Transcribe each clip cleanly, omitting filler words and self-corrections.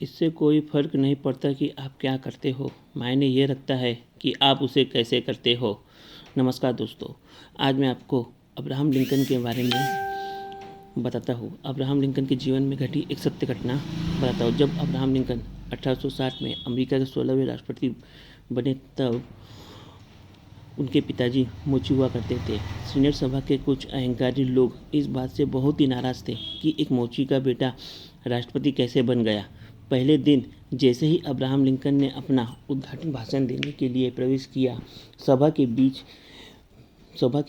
इससे कोई फ़र्क नहीं पड़ता कि आप क्या करते हो, मायने ये रखता है कि आप उसे कैसे करते हो। नमस्कार दोस्तों, आज मैं आपको अब्राहम लिंकन के बारे में बताता हूँ। अब्राहम लिंकन के जीवन में घटी एक सत्य घटना बताता हूँ। जब अब्राहम लिंकन 1860 में अमेरिका के 16वें राष्ट्रपति बने तब उनके पिताजी मोची हुआ करते थे। सीनेट सभा के कुछ अहंकारी लोग इस बात से बहुत ही नाराज़ थे कि एक मोची का बेटा राष्ट्रपति कैसे बन गया। पहले दिन जैसे ही अब्राहम लिंकन ने अपना उद्घाटन भाषण देने के लिए प्रवेश किया, सभा के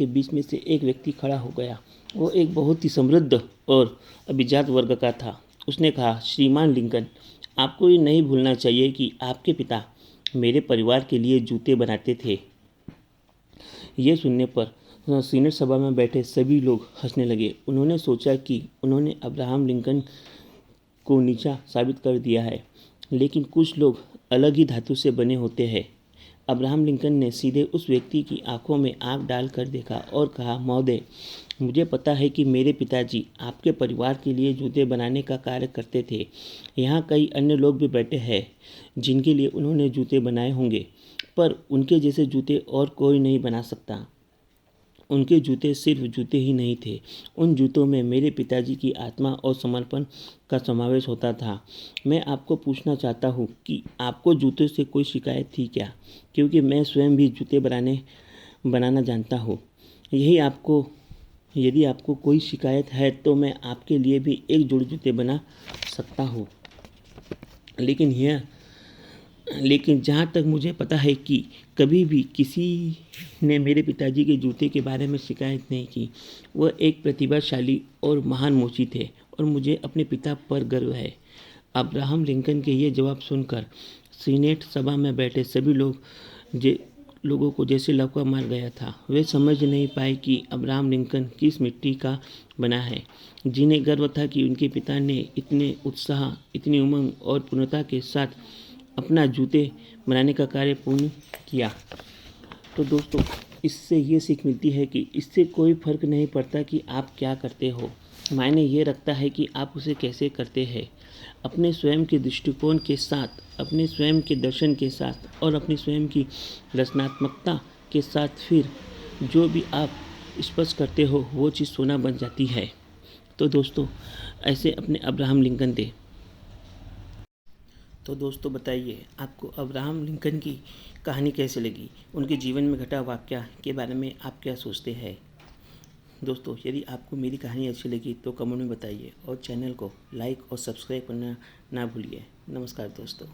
बीच में से एक व्यक्ति खड़ा हो गया। वो एक बहुत ही समृद्ध और अभिजात वर्ग का था। उसने कहा, श्रीमान लिंकन, आपको ये नहीं भूलना चाहिए कि आपके पिता मेरे परिवार के लिए जूते बनाते थे। ये सुनने पर सीनेट सभा में बैठे सभी लोग हंसने लगे। उन्होंने सोचा कि उन्होंने अब्राहम लिंकन को नीचा साबित कर दिया है, लेकिन कुछ लोग अलग ही धातु से बने होते हैं। अब्राहम लिंकन ने सीधे उस व्यक्ति की आंखों में आंख डालकर देखा और कहा, महोदय, मुझे पता है कि मेरे पिताजी आपके परिवार के लिए जूते बनाने का कार्य करते थे। यहाँ कई अन्य लोग भी बैठे हैं जिनके लिए उन्होंने जूते बनाए होंगे, पर उनके जैसे जूते और कोई नहीं बना सकता। उनके जूते सिर्फ जूते ही नहीं थे, उन जूतों में मेरे पिताजी की आत्मा और समर्पण का समावेश होता था। मैं आपको पूछना चाहता हूँ कि आपको जूतों से कोई शिकायत थी क्या? क्योंकि मैं स्वयं भी जूते बनाना जानता हूँ। यदि आपको कोई शिकायत है तो मैं आपके लिए भी एक जोड़ी जूते बना सकता हूँ। लेकिन जहाँ तक मुझे पता है कि कभी भी किसी ने मेरे पिताजी के जूते के बारे में शिकायत नहीं की। वह एक प्रतिभाशाली और महान मोची थे और मुझे अपने पिता पर गर्व है। अब्राहम लिंकन के ये जवाब सुनकर सीनेट सभा में बैठे सभी लोगों को जैसे लकवा मार गया था। वे समझ नहीं पाए कि अब्राहम लिंकन किस मिट्टी का बना है। जिन्हें गर्व था कि उनके पिता ने इतने उत्साह, इतनी उमंग और पूर्णता के साथ अपना जूते बनाने का कार्य पूर्ण किया। तो दोस्तों, इससे ये सीख मिलती है कि इससे कोई फ़र्क नहीं पड़ता कि आप क्या करते हो, मायने ये रखता है कि आप उसे कैसे करते हैं। अपने स्वयं के दृष्टिकोण के साथ, अपने स्वयं के दर्शन के साथ और अपनी स्वयं की रचनात्मकता के साथ फिर जो भी आप स्पर्श करते हो वो चीज़ सोना बन जाती है। तो दोस्तों, ऐसे अपने अब्राहम लिंकन थे। तो दोस्तों, बताइए आपको अब्राहम लिंकन की कहानी कैसे लगी? उनके जीवन में घटा वाक़या के बारे में आप क्या सोचते हैं? दोस्तों, यदि आपको मेरी कहानी अच्छी लगी तो कमेंट में बताइए और चैनल को लाइक और सब्सक्राइब करना ना भूलिए। नमस्कार दोस्तों।